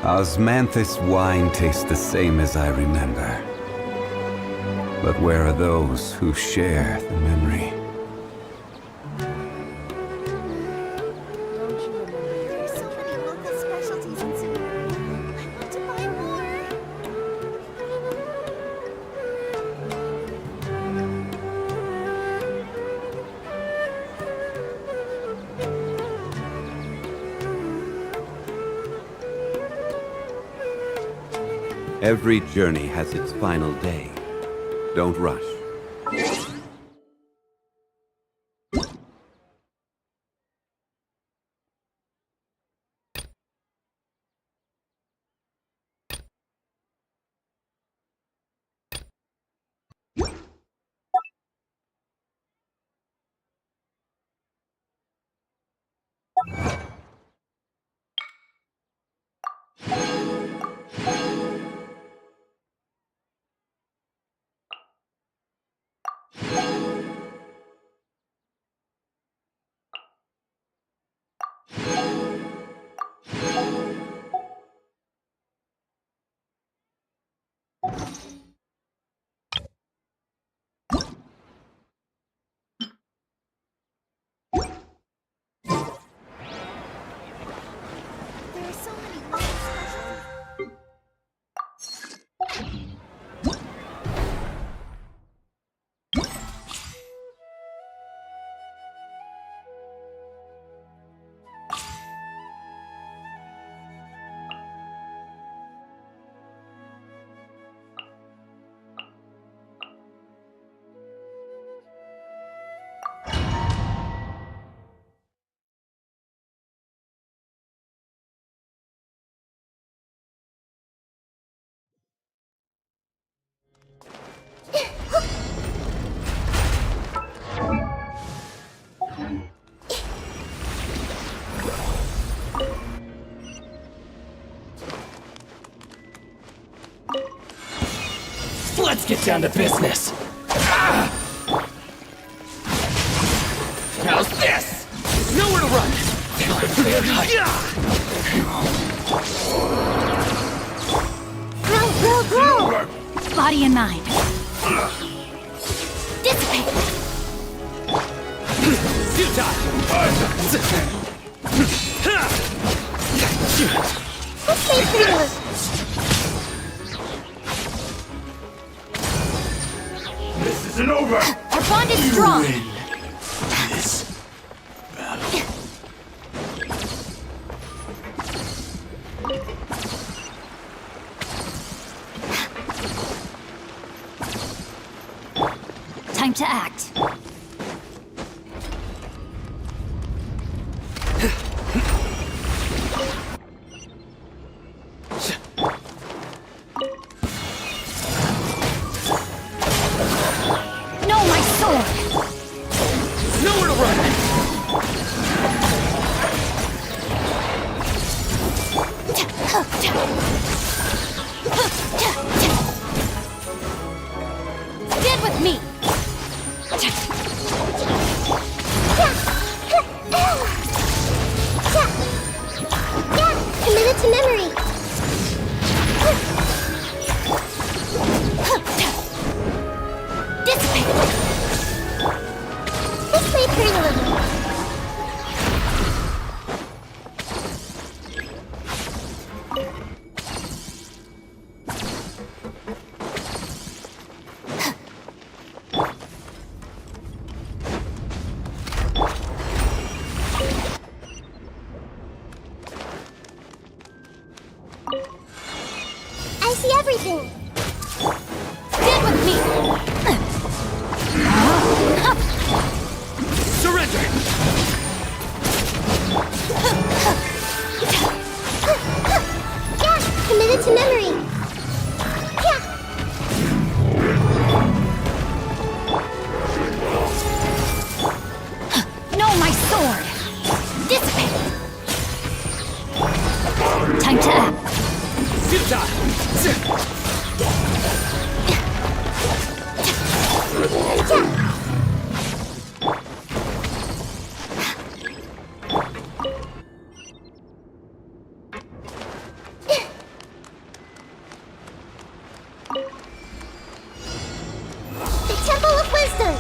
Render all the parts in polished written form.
Osmanthus wine tastes the same as I remember. But where are those who share the memory? Don't you remember? There's so many local specialties in Sumerian. I want to buy more. Every journey has its final day. Don't rush. There are so many local specialties. Let's get down to business. How's this? Nowhere to run. Grow! Body and mind. Dissipate. Futile. This isn't over! Our bond is strong. This battle. Time to act. No, my sword! Nowhere to run. Stand with me! soon.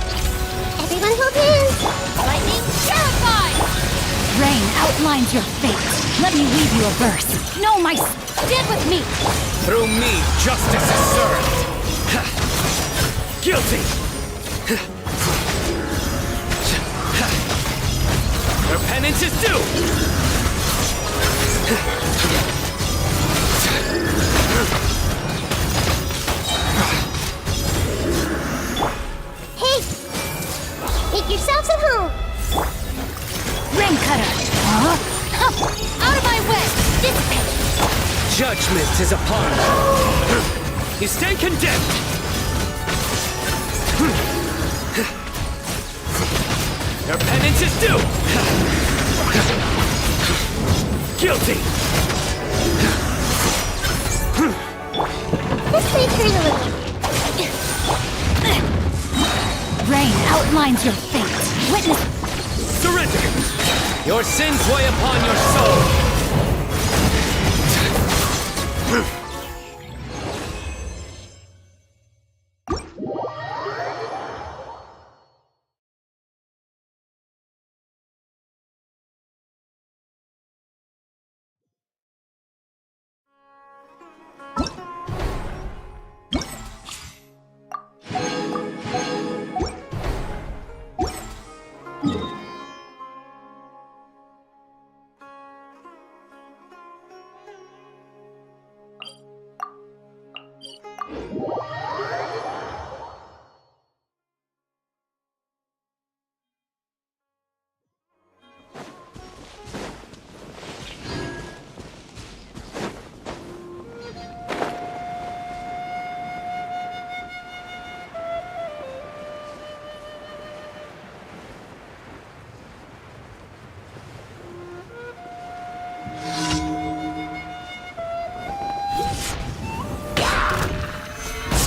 Everyone hold hands. Lightning terrified. Rain outlines your fate. Let me weave you a verse. No, my stand with me. Through me, justice is served. Ha. Guilty. Ha. Their penance is due. Hey, make yourselves at home. Rain cutter. Huh? Out of my way. Dissipate. Judgment is upon you. You stand condemned. Their penance is due. Guilty. This may hurt a little. Rain outlines your fate. Witness. Surrender. Your sins weigh upon your soul.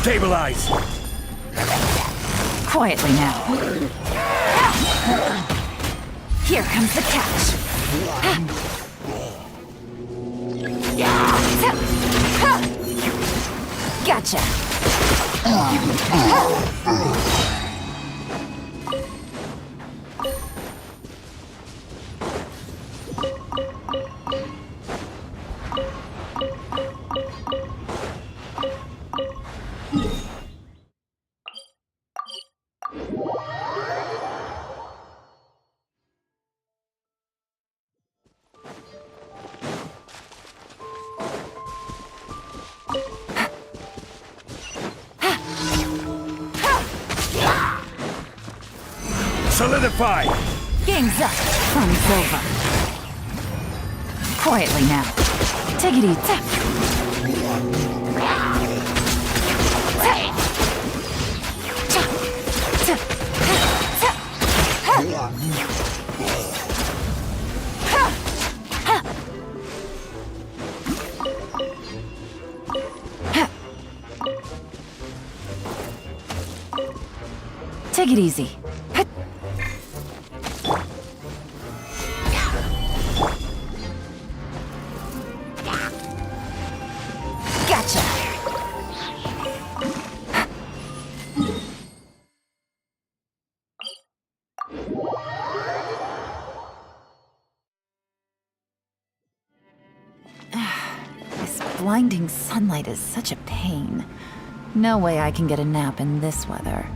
Stabilize! Quietly now. Here comes the catch. Gotcha. Solidify! Game's up. Fun's over. Quietly now. Take it easy. Tap. Tap. Tap. Tap. Tap. Ha. Ha. Ha. Take it easy. Gotcha. This blinding sunlight is such a pain. No way I can get a nap in this weather.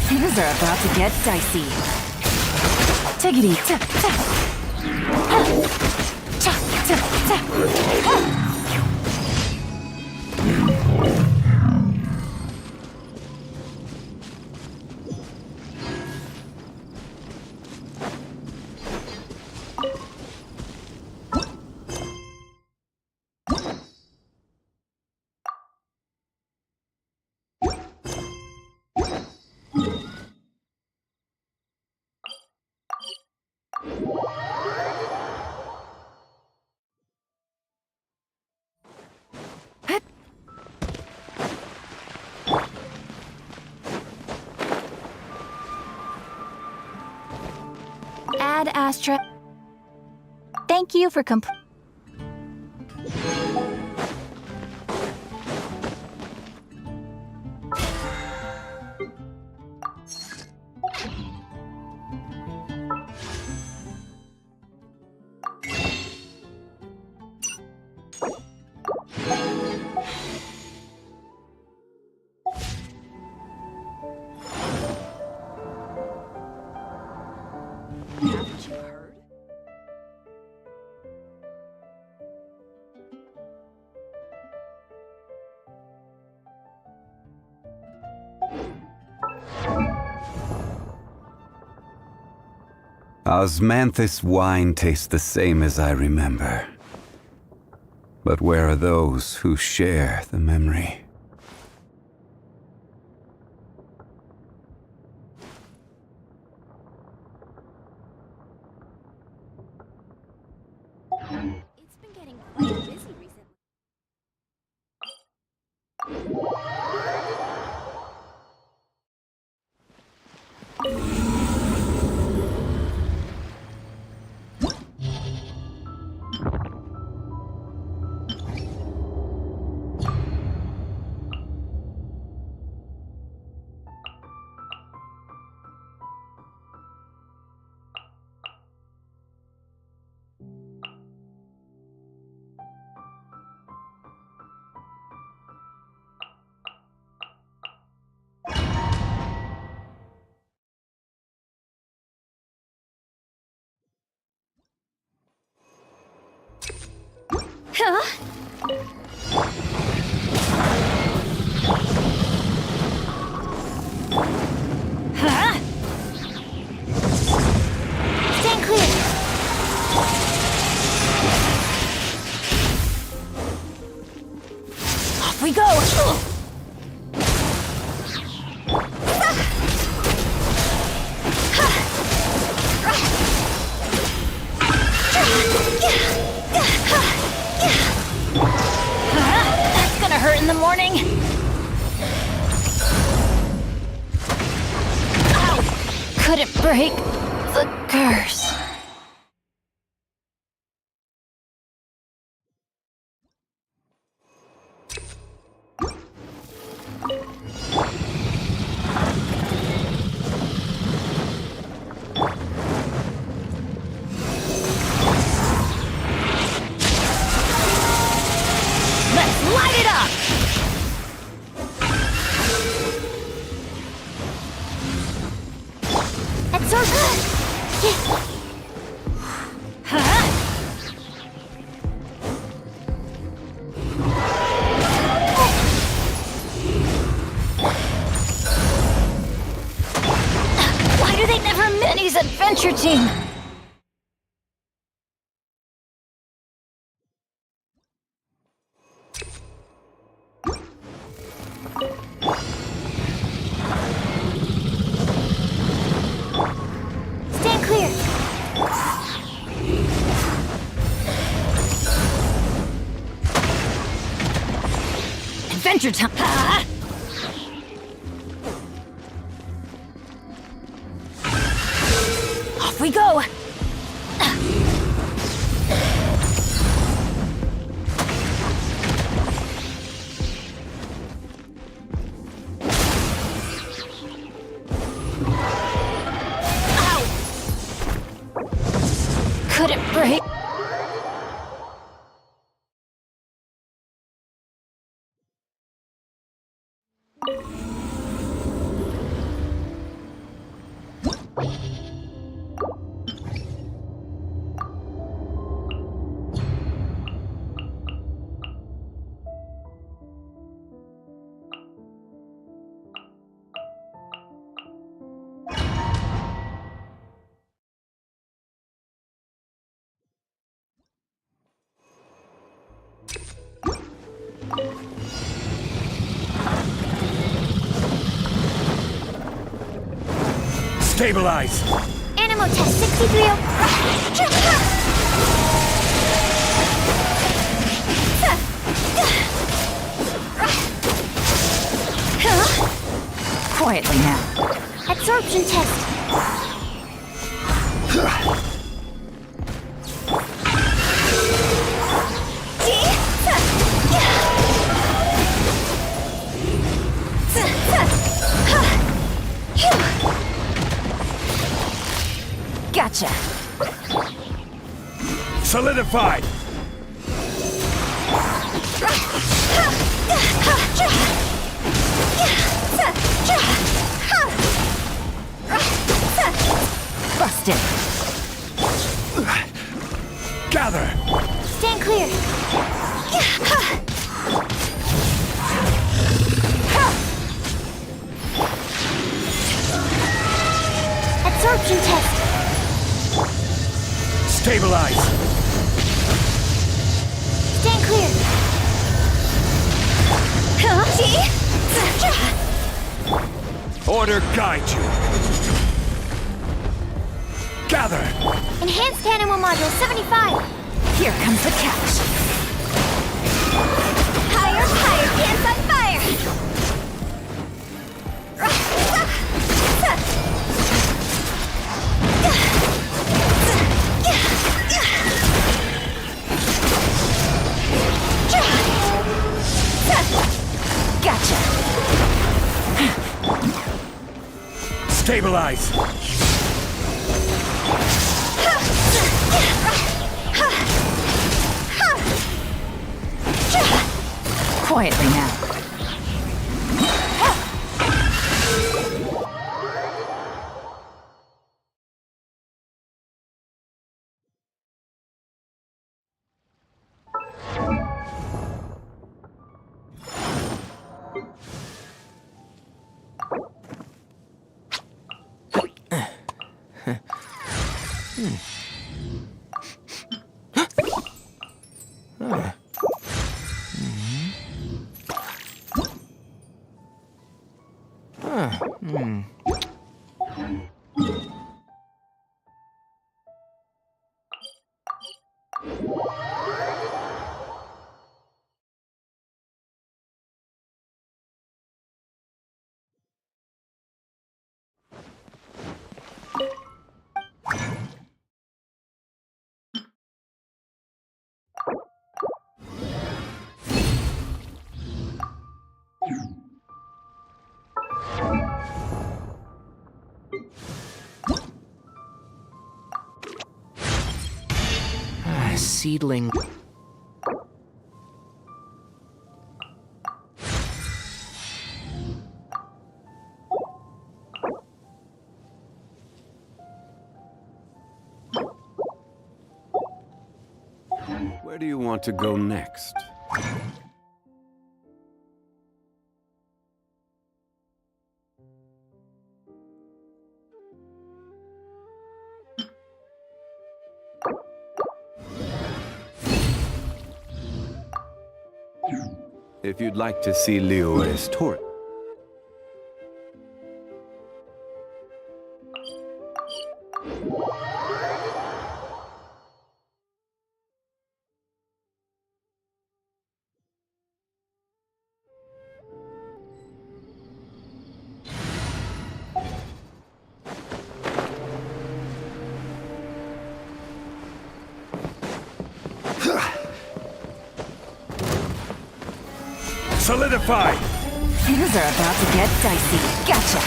Things are about to get dicey. Tiggity, ta, ta. Cha, ta, ta. Ad Astra. Thank you for Haven't you heard? Osmanthus wine tastes the same as I remember. But where are those who share the memory? It's been getting quite busy recently. Stand clear. Off we go! That's gonna hurt in the morning. Ow! Couldn't break the curse. Let's light it up! That's so good. Why do they never Minnie's adventure team? Stand clear. Adventure time! Ha! Off we go! Couldn't break Stabilize! Animal test 63. Quietly now. Absorption test. Gotcha. Solidified! Busted. Gather! Stand clear. Absorption test. Stabilize! Stand clear. Order guide you! Gather! Enhanced animal module 75. Here comes the catch. Higher, higher, pants on fire. Gotcha. Stabilize! Quietly now. Seedling. Where do you want to go next? If you'd like to see Liyue's torch. Solidify! Things are about to get dicey. Gotcha.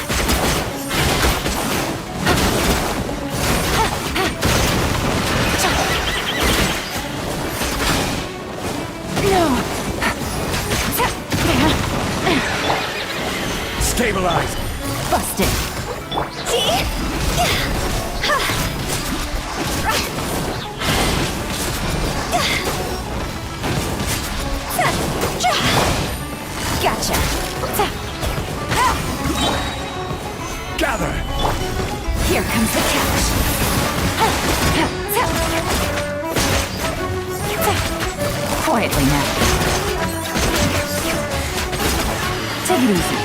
No. Stabilize! Busted. Gotcha. Gather! Here comes the catch. Quietly now. Take it easy.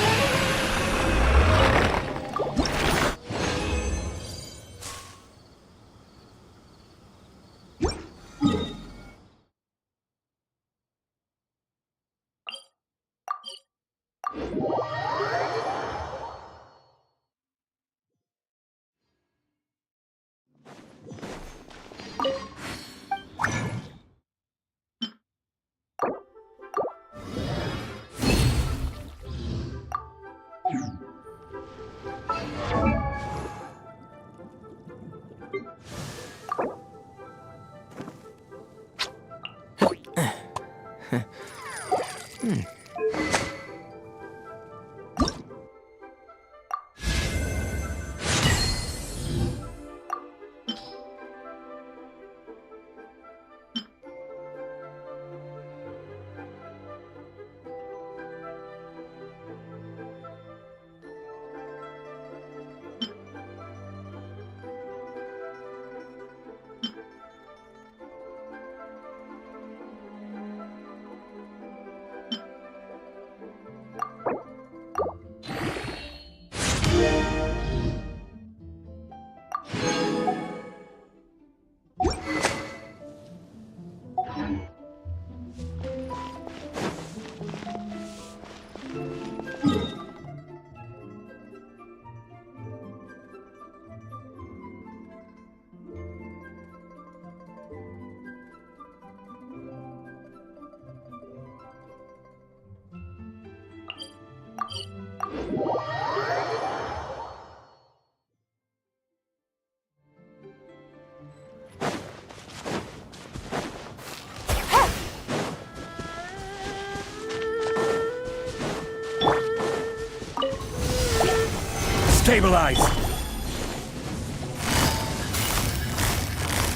Stabilize!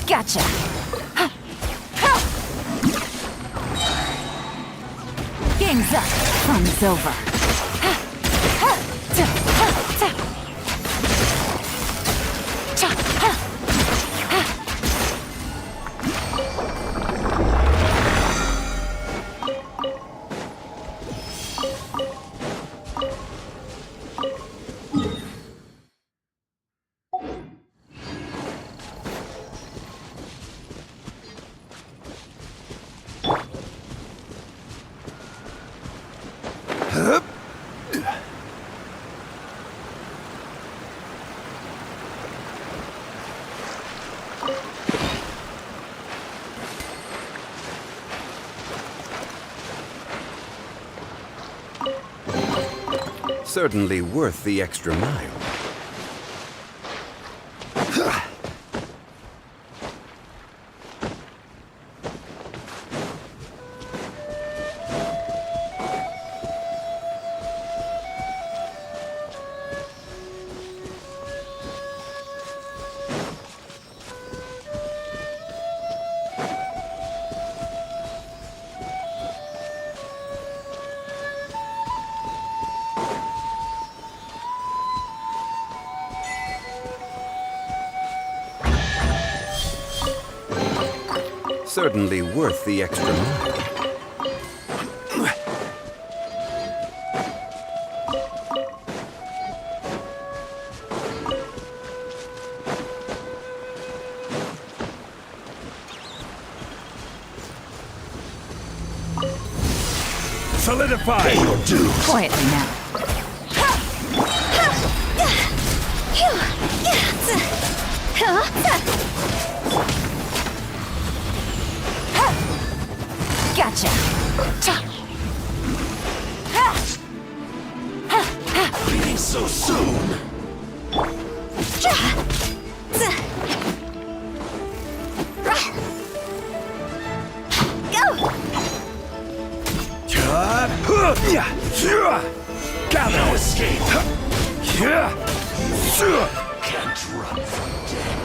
Gotcha! Game's up. Fun's over. Certainly worth the extra mile. Certainly worth the extra mile. Solidify! Pay your dues. Quietly now. Gotcha. Leaving so soon. No escape. Can't run from death.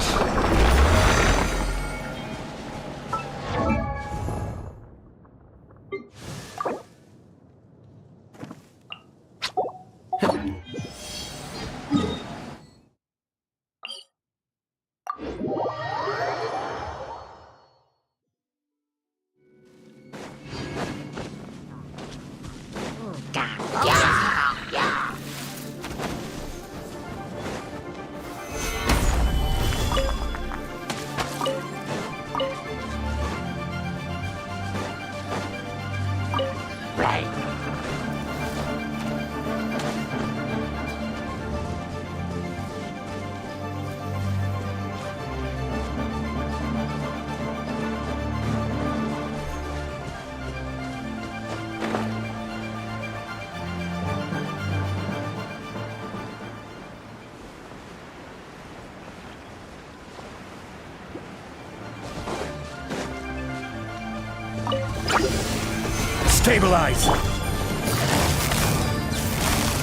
Stabilize!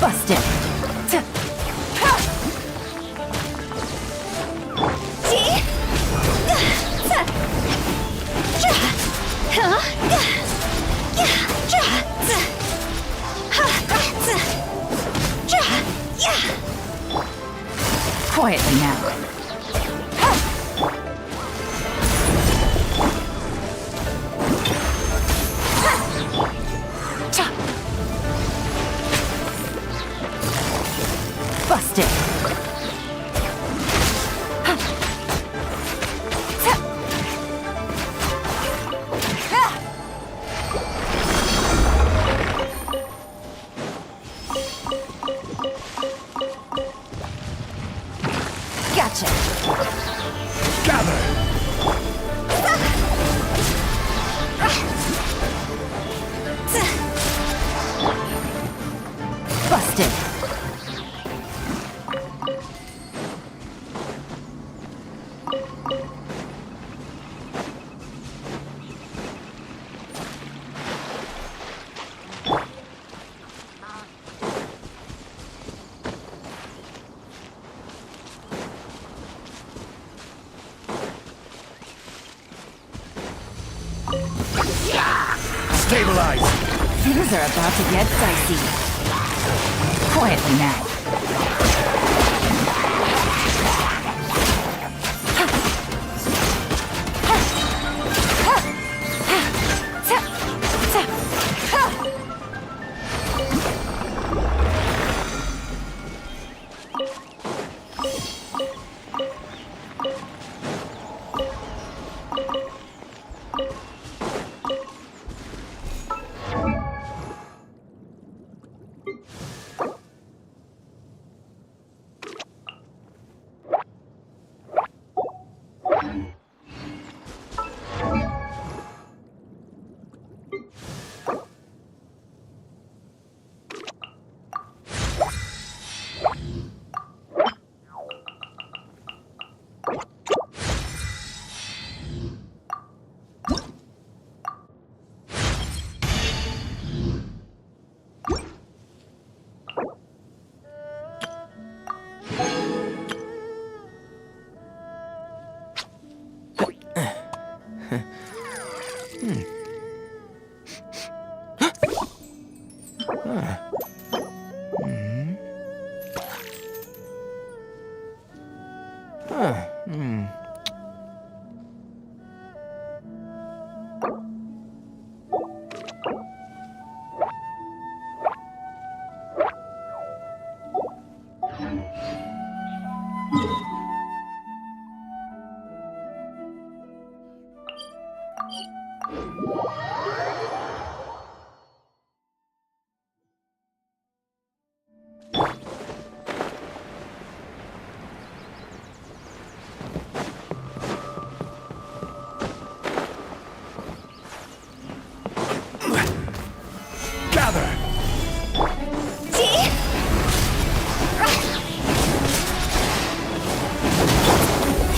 Busted. Quietly now. Busted. Gotcha. Gather! Busted. Stabilize! Things are about to get dicey. Quietly now.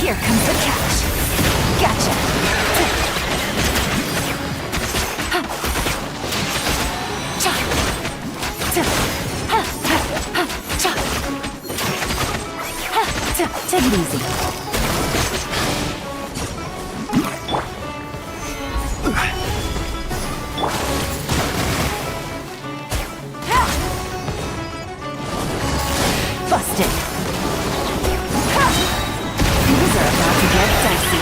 Here comes the catch. Gotcha. Take it easy. Busted. Things are about to get dicey.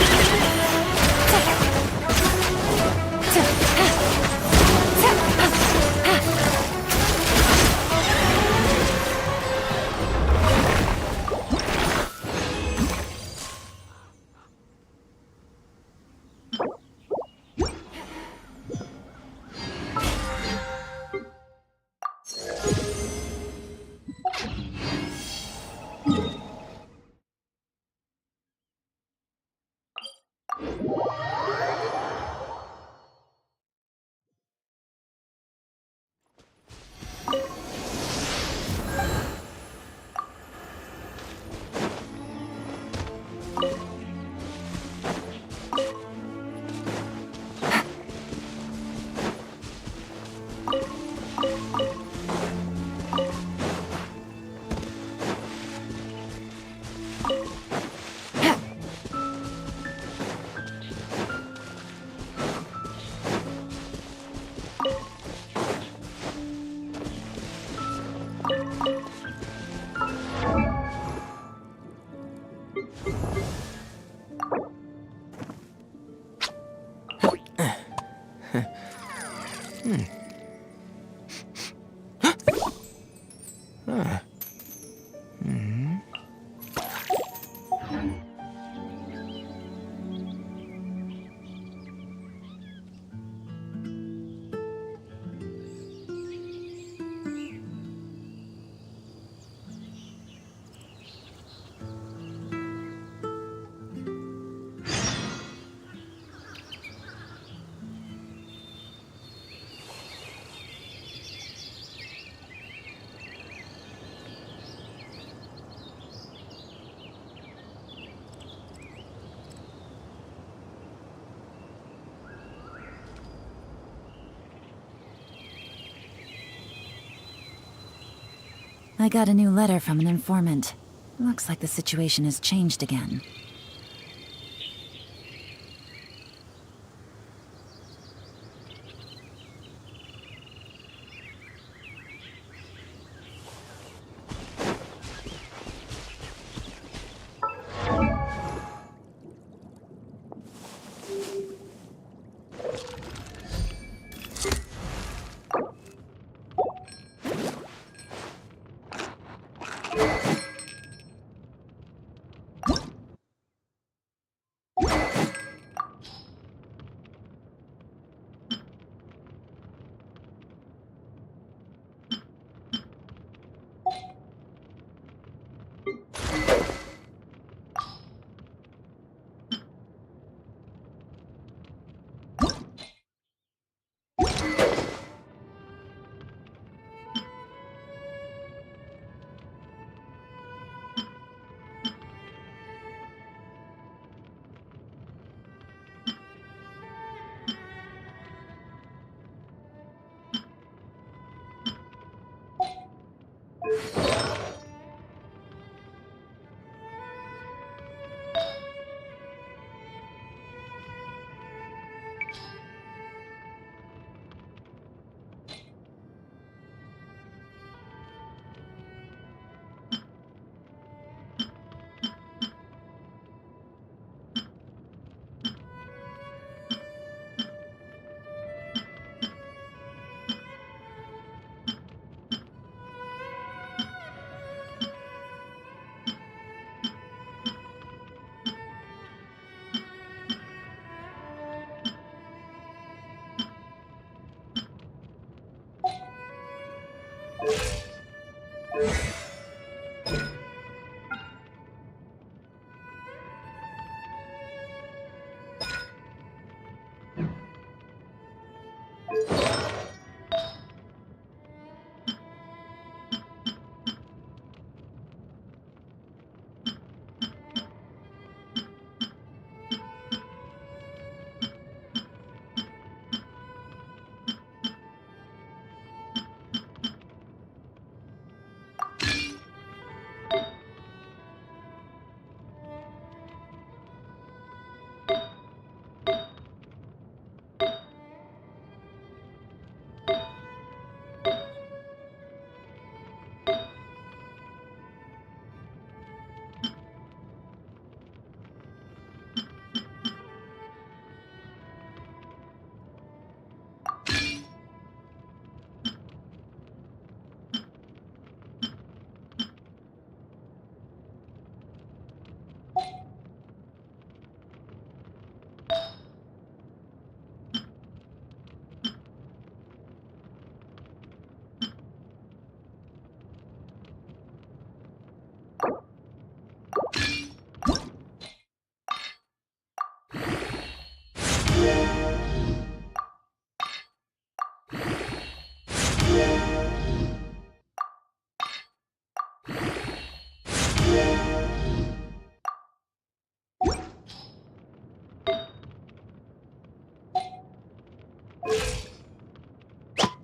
I got a new letter from an informant. Looks like the situation has changed again.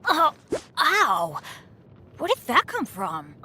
Oh, ow! Where did that come from?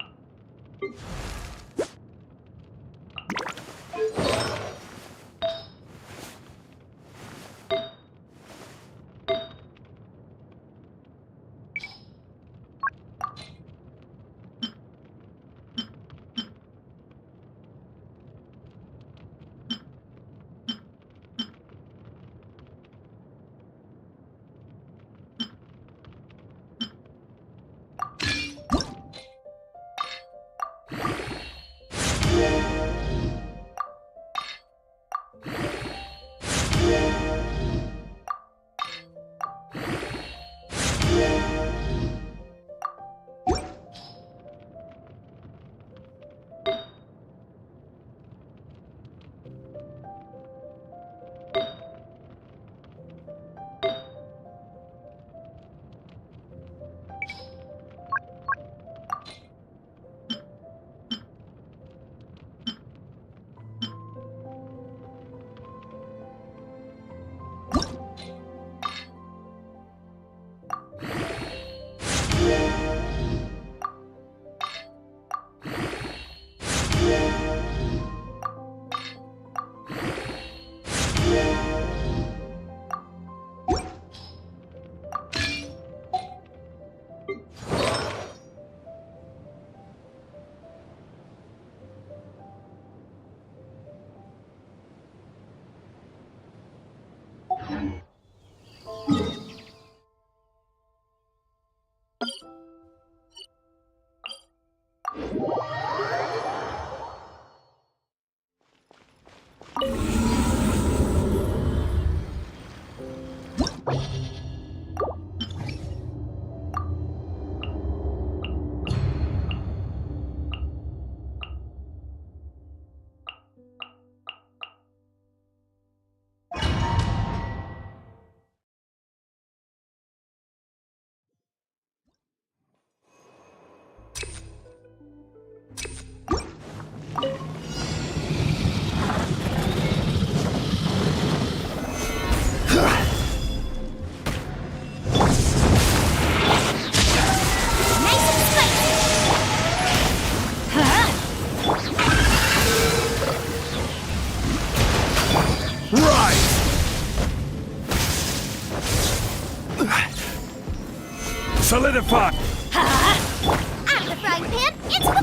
Solidify! Out of the frying pan, into the...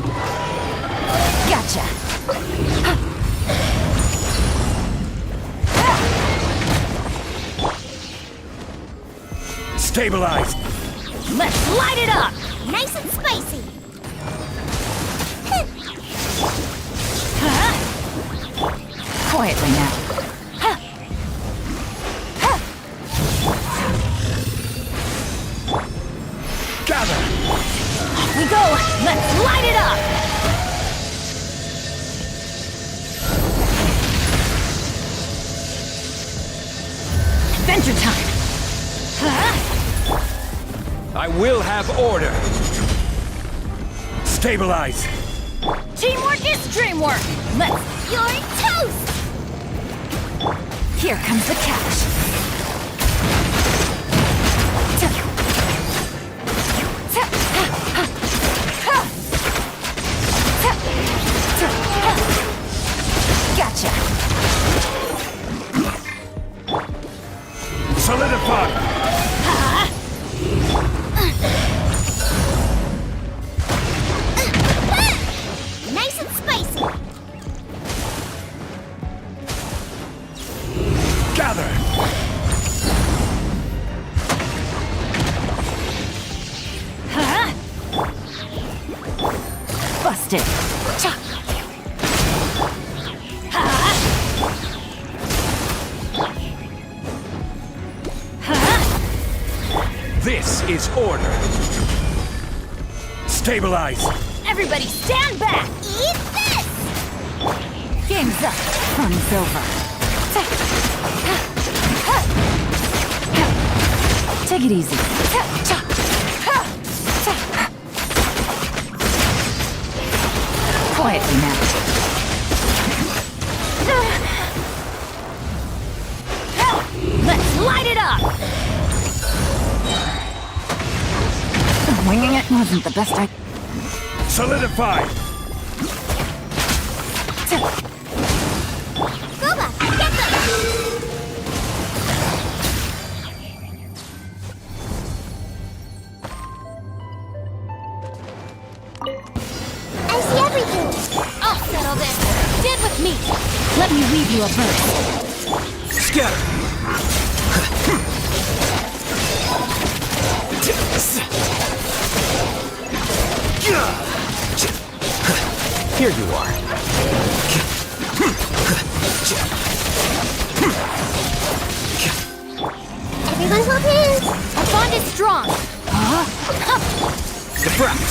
Gotcha. Stabilize! Let's light it up! Nice and spicy. Quietly now. Gather! We go! Let's light it up! Adventure time! I will have order. Stabilize! Teamwork is dreamwork! Let's... You're toast! Here comes the catch. Gotcha. Solidify! Nice and spicy. Gather! Busted. This is order. Stabilize! Everybody stand back! Eat this! Game's up. Fun's over. Take it easy. Quietly now. Let's light it up! Winging it wasn't the best I... Solidify! Goba, get them! I see everything. I'll settle this! Stand with me! Let me weave you a verse. Scatter. Here you are. Everyone hold hands. Our bond is strong! Defract.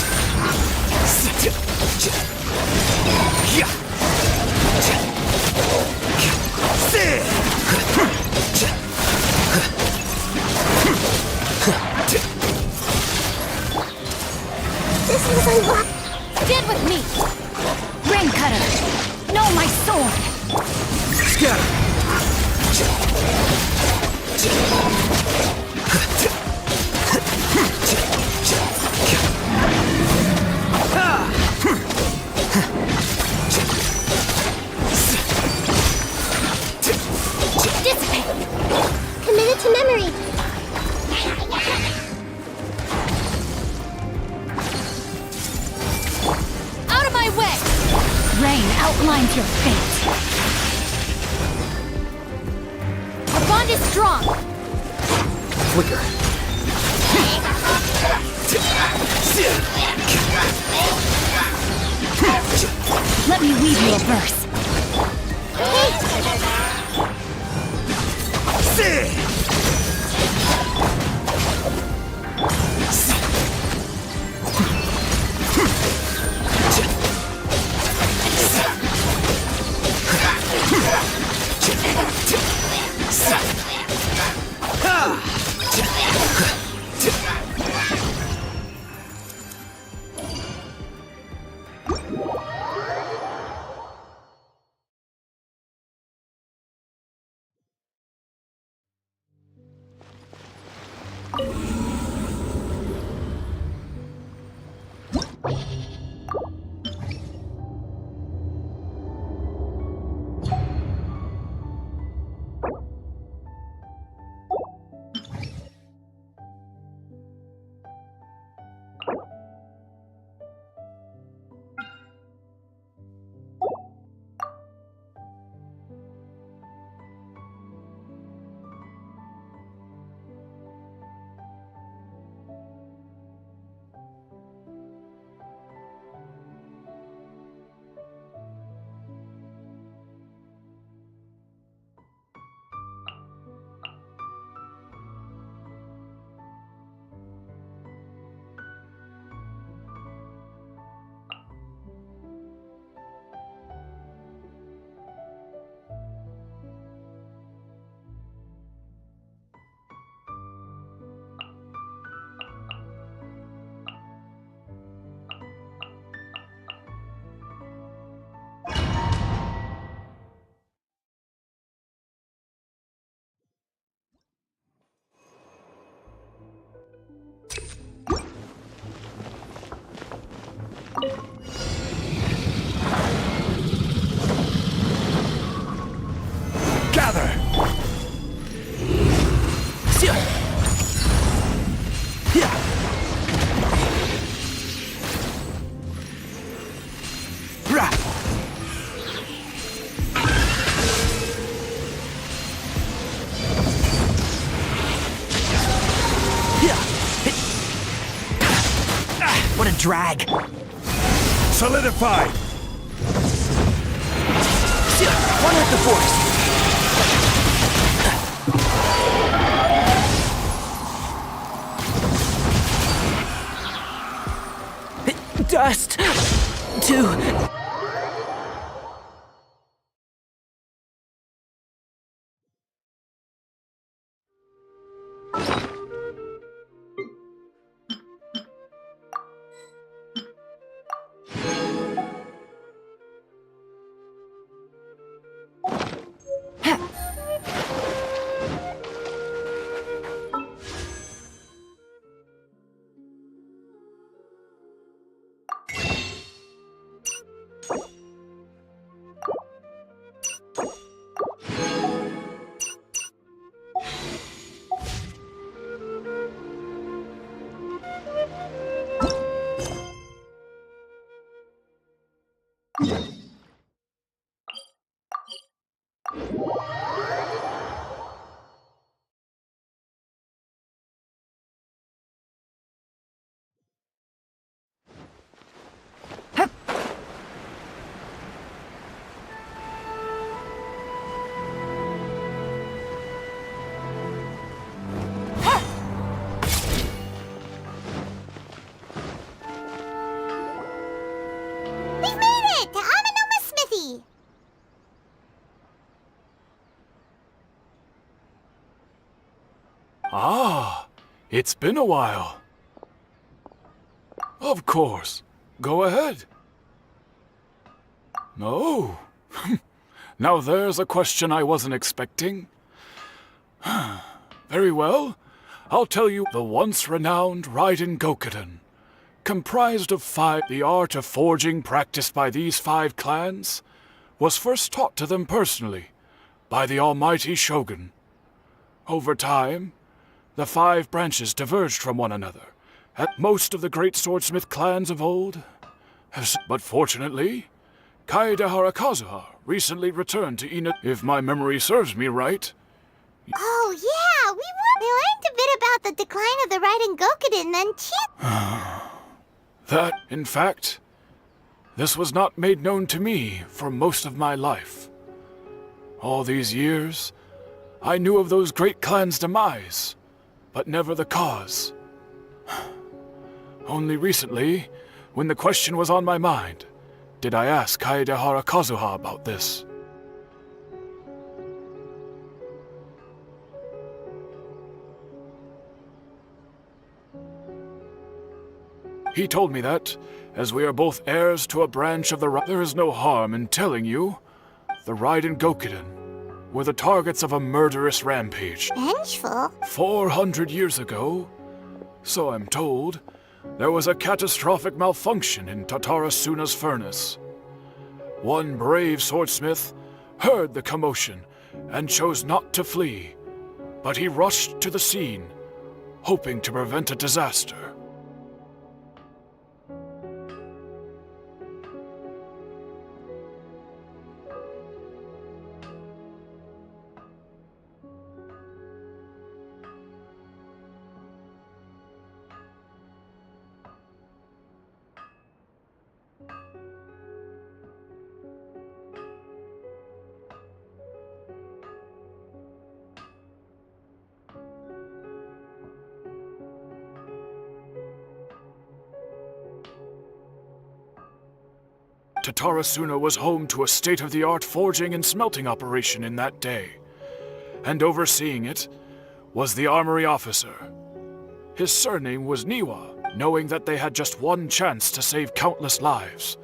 This is unlocked. Stand with me! Rain cutter! No, my sword! Scatter. Dissipate! Committed to memory. Out of my way! Rain outlines your fate. Our bond is strong! Flicker. Let me weave you a verse. Gather! What a drag! Solidify! One with the force! Dust! To... Ah, it's been a while. Of course. Go ahead. No. Now there's a question I wasn't expecting. Very well. I'll tell you the once renowned Raiden Gokuden. Comprised of 5, the art of forging practiced by these 5 clans was first taught to them personally by the almighty Shogun. Over time, the 5 branches diverged from one another, and most of the great swordsmith clans of old have... But fortunately, Kaede Harakazuha recently returned to Ina. If my memory serves me right... Oh, yeah, we learned a bit about the decline of the Raiden Gokuden then, Chip. That, in fact, this was not made known to me for most of my life. All these years, I knew of those great clans' demise, but never the cause. Only recently, when the question was on my mind, did I ask Kaedehara Kazuha about this. He told me that, as we are both heirs to a branch of the there is no harm in telling you, the Raiden Gokiden were the targets of a murderous rampage. Vengeful? 400 years ago, so I'm told, there was a catastrophic malfunction in Tatarasuna's furnace. One brave swordsmith heard the commotion and chose not to flee, but he rushed to the scene, hoping to prevent a disaster. Tatarasuna was home to a state-of-the-art forging and smelting operation in that day, and overseeing it was the armory officer. His surname was Niwa, knowing that they had just one chance to save countless lives.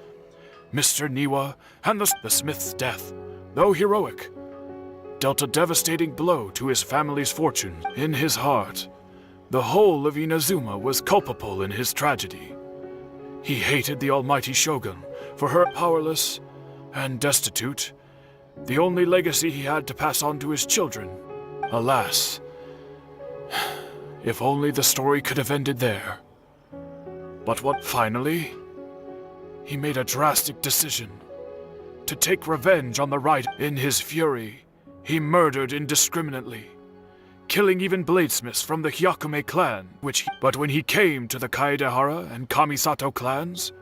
Mr. Niwa and the smith's death, though heroic, dealt a devastating blow to his family's fortune. In his heart, the whole of Inazuma was culpable in his tragedy. He hated the almighty shogun for her powerless and destitute, the only legacy he had to pass on to his children. Alas, if only the story could have ended there. But finally, he made a drastic decision to take revenge on the right. In his fury, he murdered indiscriminately, killing even bladesmiths from the Hyakume clan, but when he came to the Kaedehara and Kamisato clans,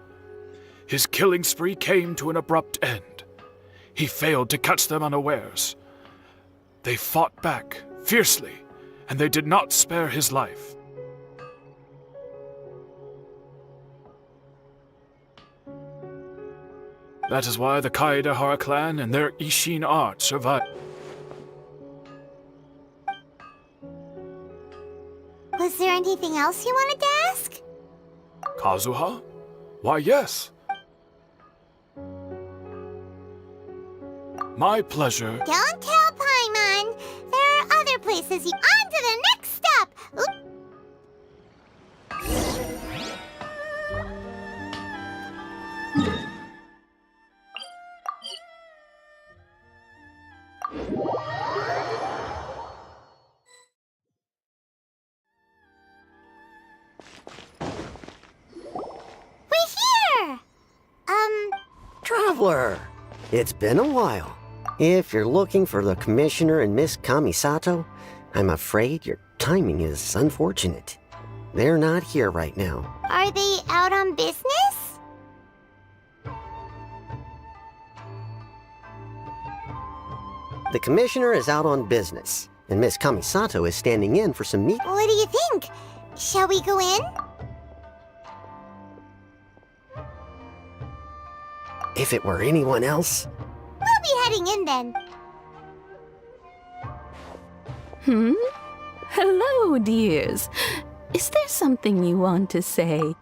his killing spree came to an abrupt end. He failed to catch them unawares. They fought back fiercely, and they did not spare his life. That is why the Kaedehara clan and their Ishin art survived. Was there anything else you wanted to ask? Kazuha? Why, yes. My pleasure. Don't tell Paimon. There are other places you... On to the next step! Oop. We're here! Traveler! It's been a while. If you're looking for the Commissioner and Miss Kamisato, I'm afraid your timing is unfortunate. They're not here right now. Are they out on business? The Commissioner is out on business, and Miss Kamisato is standing in for some meet. What do you think? Shall we go in? If it were anyone else, We'll be heading in then. Hello, dears. Is there something you want to say?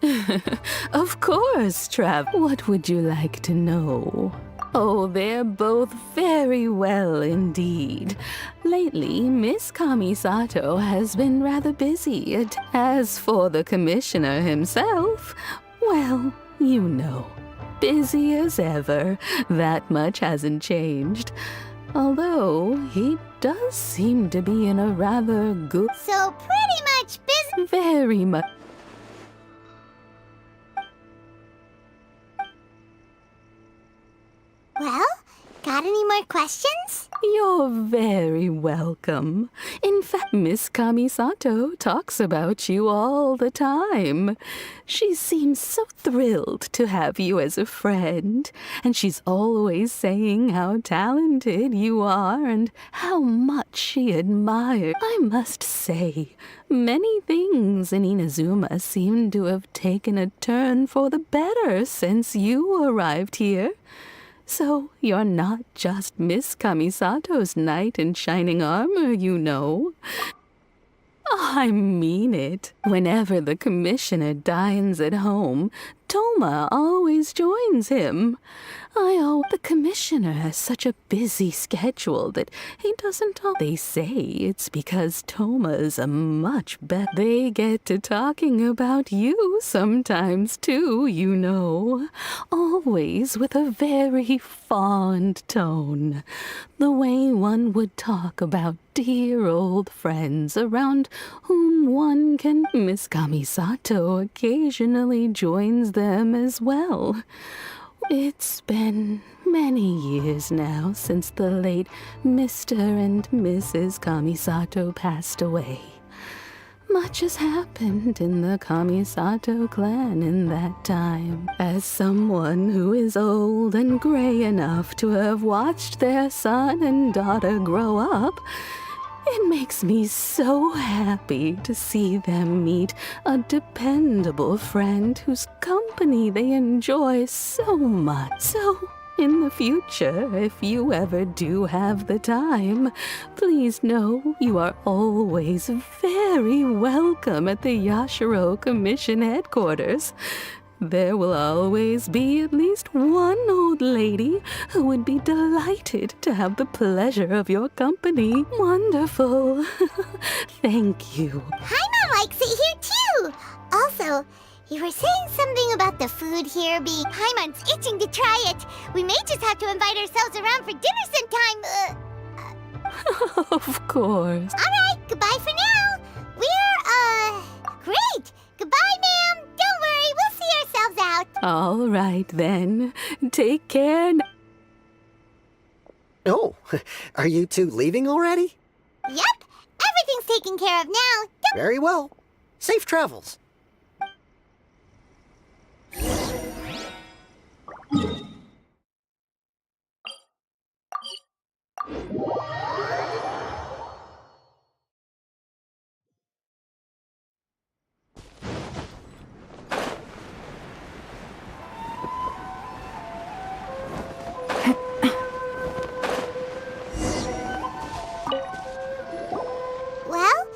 Of course, Trav. What would you like to know? Oh, they're both very well indeed. Lately, Miss Kamisato has been rather busy. As for the Commissioner himself, well, you know, busy as ever. That much hasn't changed. Although, he does seem to be in a rather good... So pretty much busy. Very much. Well, got any more more questions? You're very welcome. In fact, Miss Kamisato talks about you all the time. She seems so thrilled to have you as a friend, and she's always saying how talented you are and how much she admires. I must say, many things in Inazuma seem to have taken a turn for the better since you arrived here. So you're not just Miss Kamisato's knight in shining armor, you know. I mean it. Whenever the commissioner dines at home, Toma always joins him. The commissioner has such a busy schedule that he doesn't They say it's because Toma's a much better. They get to talking about you sometimes too, you know. Always with a very fond tone. The way one would talk about dear old friends around whom one can. Miss Kamisato occasionally joins them as well. It's been many years now since the late Mr. and Mrs. Kamisato passed away. Much has happened in the Kamisato clan in that time. As someone who is old and gray enough to have watched their son and daughter grow up, it makes me so happy to see them meet a dependable friend whose company they enjoy so much. So, in the future, if you ever do have the time, please know you are always very welcome at the Yashiro Commission headquarters. There will always be at least one old lady who would be delighted to have the pleasure of your company. Wonderful. Thank you. Paimon likes it here too. Also, you were saying something about the food here being... Paimon's itching to try it. We may just have to invite ourselves around for dinner sometime. Of course. All right, goodbye for now. Great. Goodbye, ma'am. Don't worry, we'll see ourselves out. All right, then. Take care. Oh, are you two leaving already? Yep, everything's taken care of now. Very well. Safe travels. Well,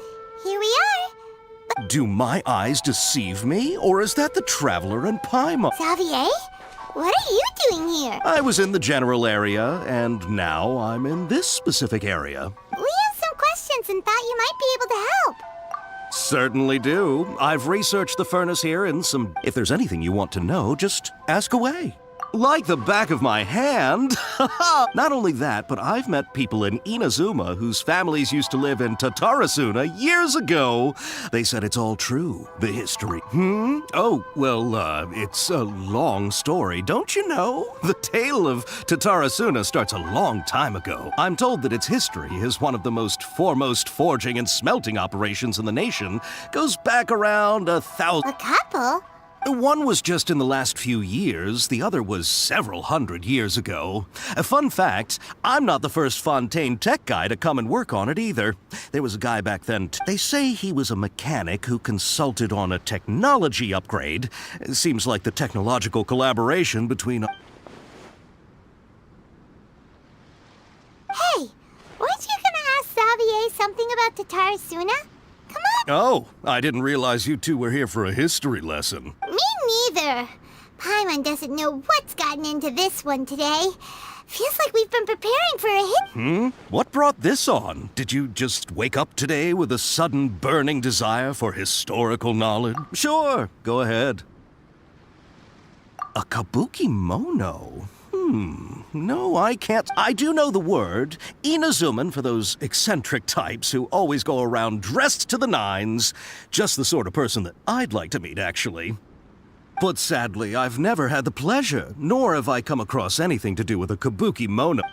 here we are. Do my eyes deceive me, or is that the traveler and Paimon? Xavier, what are you doing here? I was in the general area, and now I'm in this specific area. We have some questions and thought you might be able to help. Certainly do. I've researched the furnace here and some... If there's anything you want to know, just ask away. Like the back of my hand. Not only that, but I've met people in Inazuma whose families used to live in Tatarasuna years ago. They said it's all true, the history. Oh, well, it's a long story, don't you know? The tale of Tatarasuna starts a long time ago. I'm told that its history is one of the most foremost forging and smelting operations in the nation. Goes back around 1,000... A couple? One was just in the last few years, the other was several hundred years ago. A fun fact, I'm not the first Fontaine tech guy to come and work on it either. There was a guy back then, they say he was a mechanic who consulted on a technology upgrade. It seems like the technological collaboration between... Hey, weren't you gonna ask Xavier something about Tatarasuna? Come on. Oh, I didn't realize you two were here for a history lesson. Me neither. Paimon doesn't know what's gotten into this one today. Feels like we've been preparing for a hit. What brought this on? Did you just wake up today with a sudden burning desire for historical knowledge? Sure, go ahead. A kabuki mono? No, I can't. I do know the word. Inazuman for those eccentric types who always go around dressed to the nines. Just the sort of person that I'd like to meet, actually. But sadly, I've never had the pleasure, nor have I come across anything to do with a kabuki mono.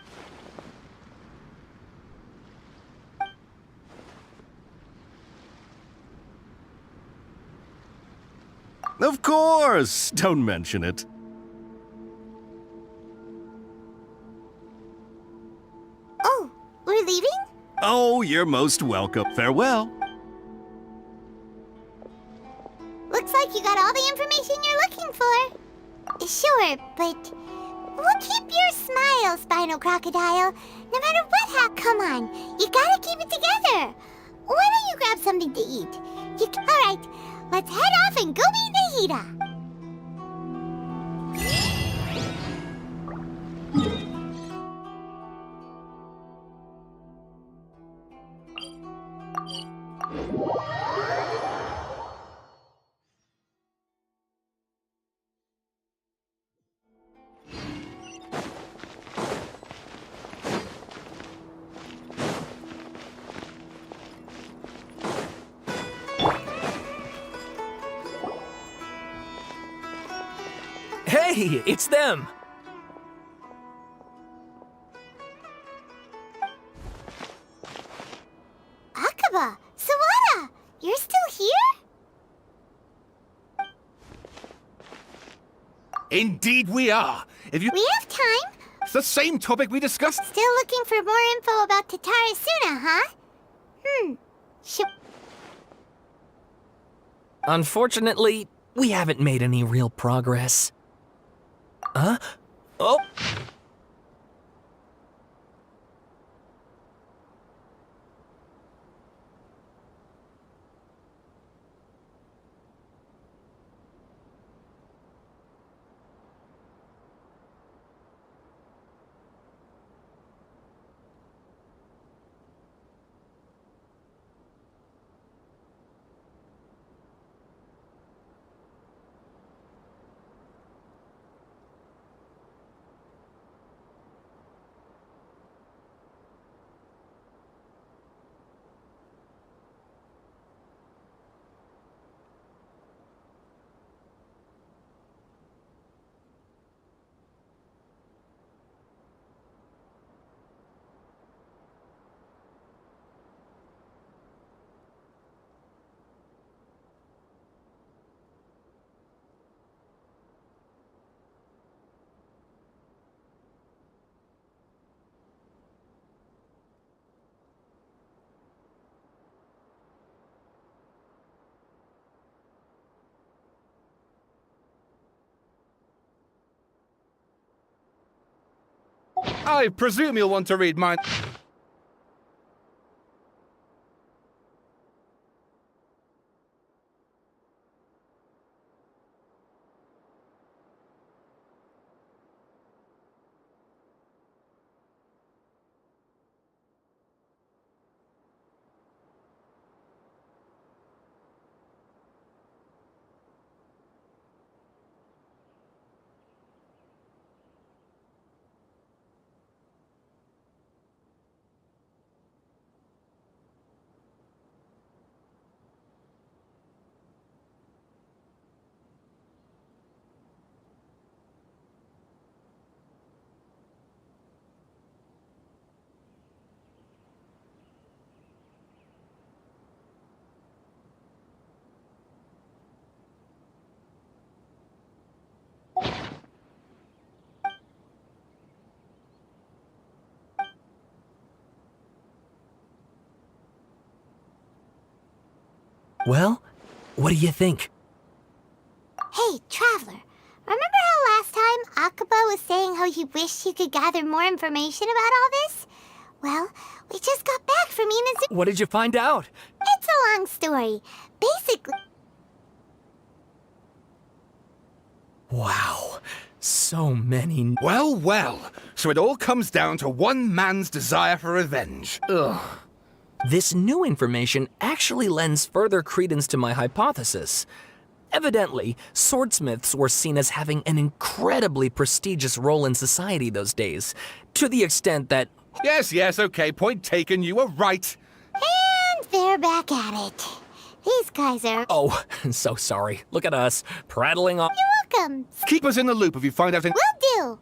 Of course! Don't mention it. Oh, we're leaving? Oh, you're most welcome. Farewell. Looks like you got all the information you're looking for. Sure, but we'll keep your smile, Spinal Crocodile. No matter what come on, you gotta keep it together. Why don't you grab something to eat? All right, let's head off and go meet Nahida. Hey, it's them! Akaba, Sawada, you're still here? Indeed we are. If you... We have time. It's the same topic we discussed. Still looking for more info about Tatarasuna, huh? Unfortunately, we haven't made any real progress. Huh? Oh! I presume you'll want to read mine. Well, what do you think? Hey, Traveler, remember how last time Akaba was saying how he wished he could gather more information about all this? Well, we just got back from Inazu. What did you find out? It's a long story. Basically... Wow, so many... Well, well. So it all comes down to one man's desire for revenge. Ugh. This new information actually lends further credence to my hypothesis. Evidently, swordsmiths were seen as having an incredibly prestigious role in society those days, to the extent that... Yes, okay, point taken, you were right. And they're back at it. These guys are... Oh, so sorry. Look at us, prattling on... You're welcome. Keep us in the loop if you find out... Will do.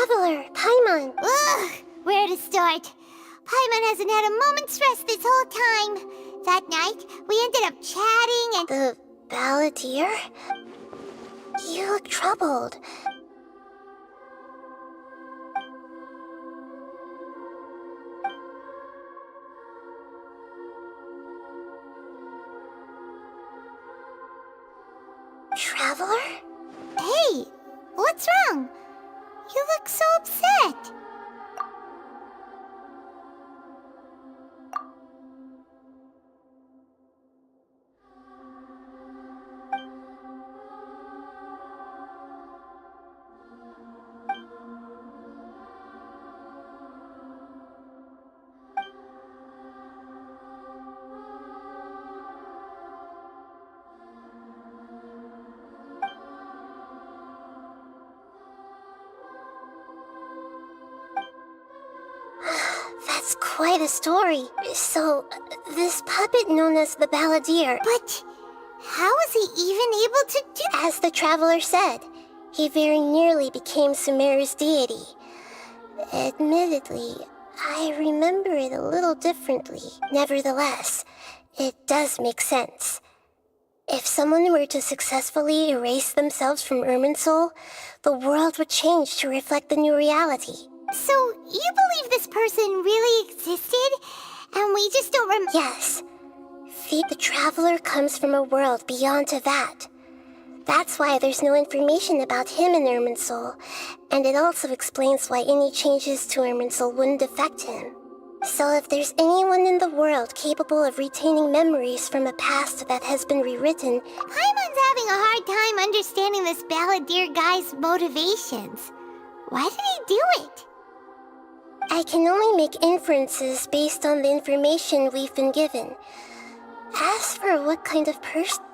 Traveler, Paimon. Ugh, where to start? Paimon hasn't had a moment's rest this whole time. That night, we ended up chatting and— The balladeer? You look troubled. Traveler? Hey, what's wrong? You look so upset. That's quite a story. So, this puppet known as the balladeer. But how was he even able to do— As the traveler said, he very nearly became Sumeru's deity. Admittedly, I remember it a little differently. Nevertheless, it does make sense. If someone were to successfully erase themselves from Irminsul, the world would change to reflect the new reality. So, you believe this person really existed, and we just don't Yes. The Traveler comes from a world beyond to that. That's why there's no information about him in Irminsul, and it also explains why any changes to Irminsul wouldn't affect him. So if there's anyone in the world capable of retaining memories from a past that has been rewritten, Paimon's having a hard time understanding this balladeer guy's motivations. Why did he do it? I can only make inferences based on the information we've been given. As for what kind of person...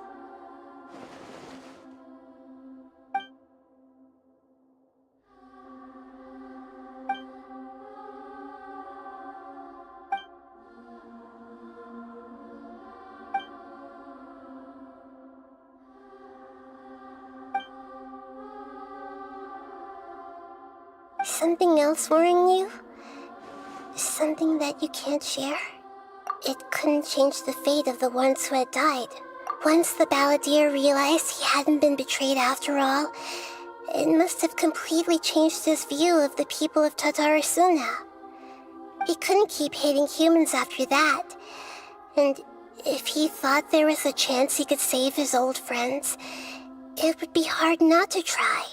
Something else worrying you? Something that you can't share? It couldn't change the fate of the ones who had died. Once the balladeer realized he hadn't been betrayed after all, it must have completely changed his view of the people of Tatarasuna. He couldn't keep hating humans after that. And if he thought there was a chance he could save his old friends, it would be hard not to try.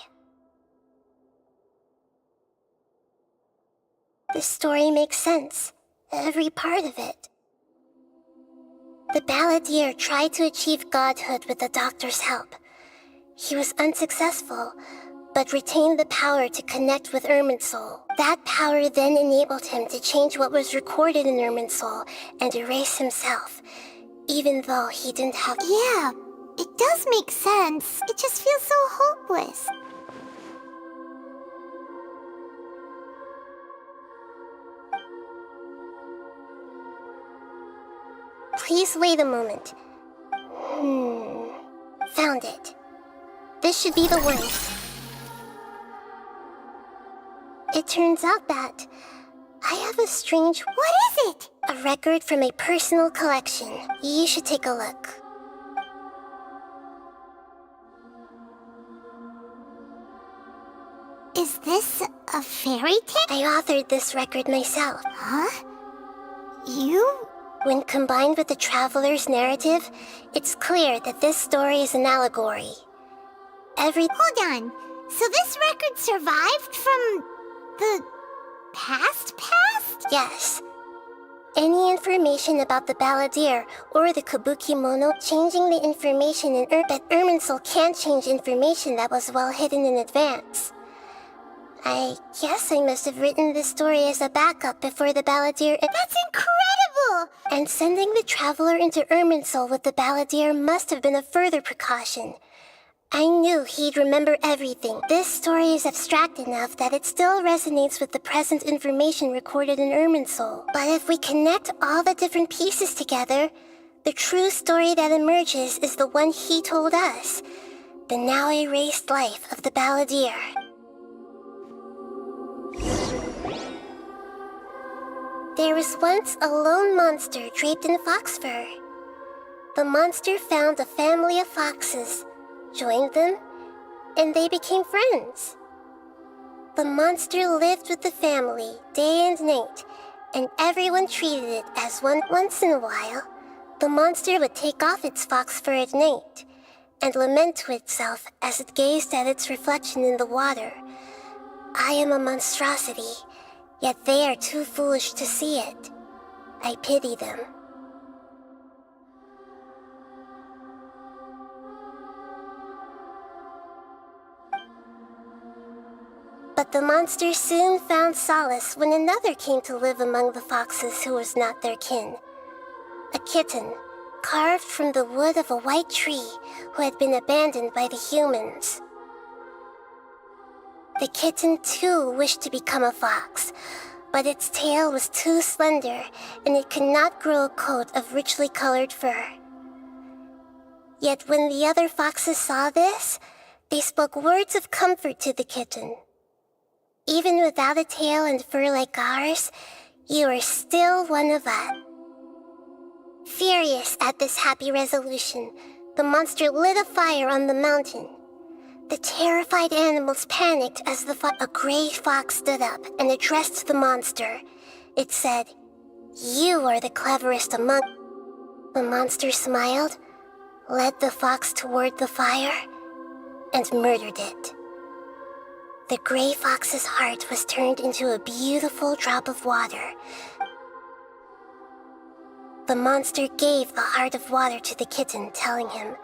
The story makes sense, every part of it. The balladeer tried to achieve godhood with the doctor's help. He was unsuccessful, but retained the power to connect with Irminsul. That power then enabled him to change what was recorded in Irminsul and erase himself, even though he didn't have— Yeah, it does make sense. It just feels so hopeless. Please wait a moment. Found it. This should be the one. It turns out that I have a strange— What is it? A record from a personal collection. You should take a look. Is this a fairy tale? I authored this record myself. Huh? You? When combined with the Traveler's narrative, it's clear that this story is an allegory. Hold on. So this record survived from the past? Yes. Any information about the balladeer or the Kabukimono, changing the information in but Irminsul can't change information that was well hidden in advance. I guess I must have written this story as a backup before the balladeer— That's incredible! And sending the Traveler into Irminsul with the balladeer must have been a further precaution. I knew he'd remember everything. This story is abstract enough that it still resonates with the present information recorded in Irminsul. But if we connect all the different pieces together, the true story that emerges is the one he told us. The now erased life of the balladeer. There was once a lone monster draped in fox fur. The monster found a family of foxes, joined them, and they became friends. The monster lived with the family day and night, and everyone treated it as one. Once in a while, the monster would take off its fox fur at night and lament to itself as it gazed at its reflection in the water. I am a monstrosity, yet they are too foolish to see it. I pity them. But the monster soon found solace when another came to live among the foxes who was not their kin. A kitten, carved from the wood of a white tree who had been abandoned by the humans. The kitten too wished to become a fox, but its tail was too slender and it could not grow a coat of richly colored fur. Yet when the other foxes saw this, they spoke words of comfort to the kitten. Even without a tail and fur like ours, you are still one of us. Furious at this happy resolution, the monster lit a fire on the mountain. The terrified animals panicked as a gray fox stood up and addressed the monster. It said, "You are the cleverest among..." The monster smiled, led the fox toward the fire, and murdered it. The gray fox's heart was turned into a beautiful drop of water. The monster gave the heart of water to the kitten, telling him,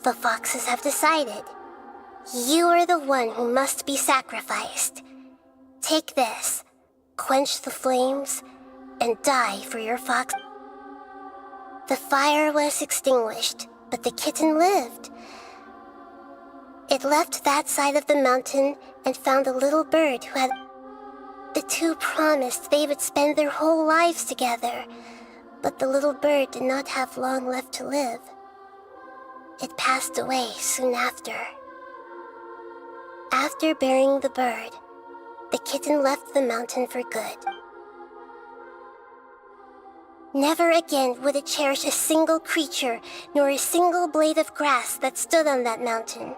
"The foxes have decided. You are the one who must be sacrificed. Take this, quench the flames, and die for your fox." The fire was extinguished, but the kitten lived. It left that side of the mountain and found a little bird who had... The two promised they would spend their whole lives together, but the little bird did not have long left to live. It passed away soon after. After burying the bird, the kitten left the mountain for good. Never again would it cherish a single creature nor a single blade of grass that stood on that mountain.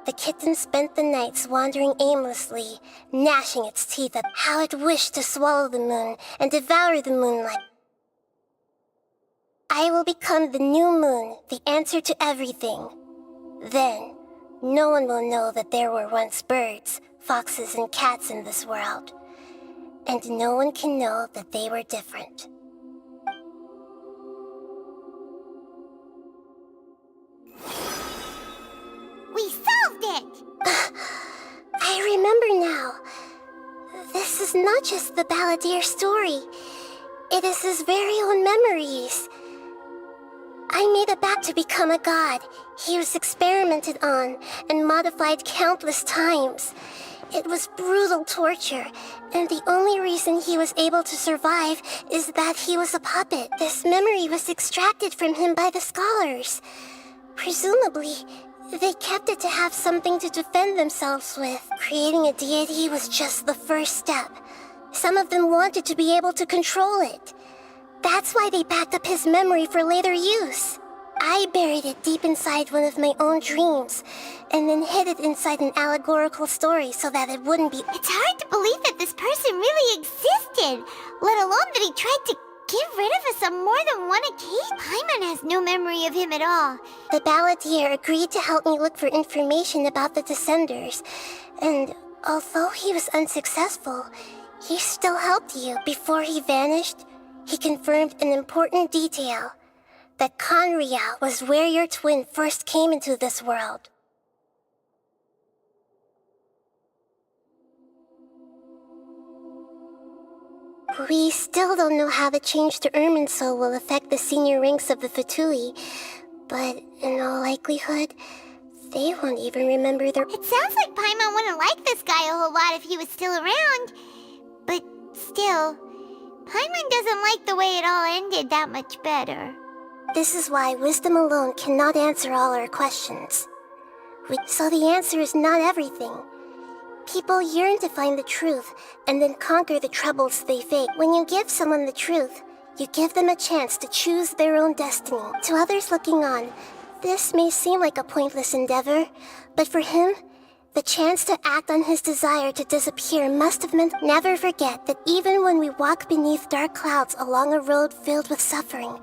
The kitten spent the nights wandering aimlessly, gnashing its teeth at how it wished to swallow the moon and devour the moonlight. I will become the new moon, the answer to everything. Then, no one will know that there were once birds, foxes, and cats in this world. And no one can know that they were different. We solved it! I remember now. This is not just the Balladeer story. It is his very own memories. I made a bat to become a god. He was experimented on and modified countless times. It was brutal torture, and the only reason he was able to survive is that he was a puppet. This memory was extracted from him by the scholars. Presumably, they kept it to have something to defend themselves with. Creating a deity was just the first step. Some of them wanted to be able to control it. That's why they backed up his memory for later use. I buried it deep inside one of my own dreams, and then hid it inside an allegorical story so that it wouldn't be... It's hard to believe that this person really existed, let alone that he tried to get rid of us on more than one occasion. Paimon has no memory of him at all. The Balladeer agreed to help me look for information about the Descenders, and although he was unsuccessful, he still helped you. Before he vanished, he confirmed an important detail, that Conria was where your twin first came into this world. We still don't know how the change to Irminsul will affect the senior ranks of the Fatui, but in all likelihood, they won't even remember their... It sounds like Paimon wouldn't like this guy a whole lot if he was still around, but still, Paimon doesn't like the way it all ended that much better. This is why wisdom alone cannot answer all our questions. So the answer is not everything. People yearn to find the truth and then conquer the troubles they face. When you give someone the truth, you give them a chance to choose their own destiny. To others looking on, this may seem like a pointless endeavor, but for him, the chance to act on his desire to disappear must have meant. Never forget that even when we walk beneath dark clouds along a road filled with suffering,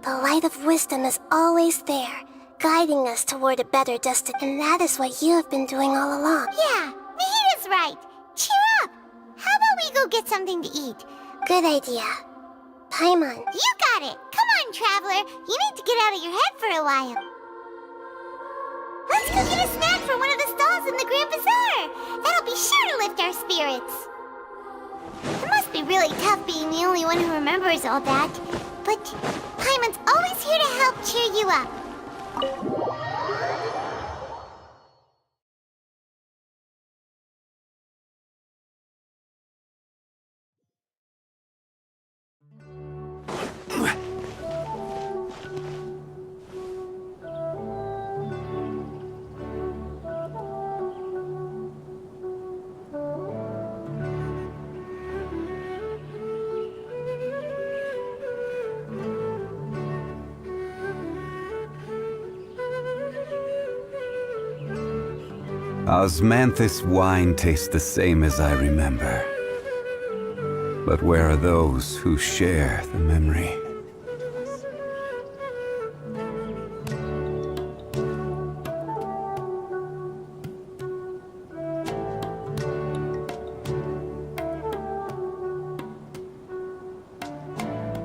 the light of wisdom is always there, guiding us toward a better destiny. And that is what you have been doing all along. Yeah, Mihida's right. Cheer up. How about we go get something to eat? Good idea. Paimon. You got it. Come on, Traveler. You need to get out of your head for a while. Let's go get a snack from one of the stalls in the Grand Bazaar. That'll be sure to lift our spirits. It must be really tough being the only one who remembers all that. But Paimon's always here to help cheer you up. Osmanthus wine tastes the same as I remember. But where are those who share the memory?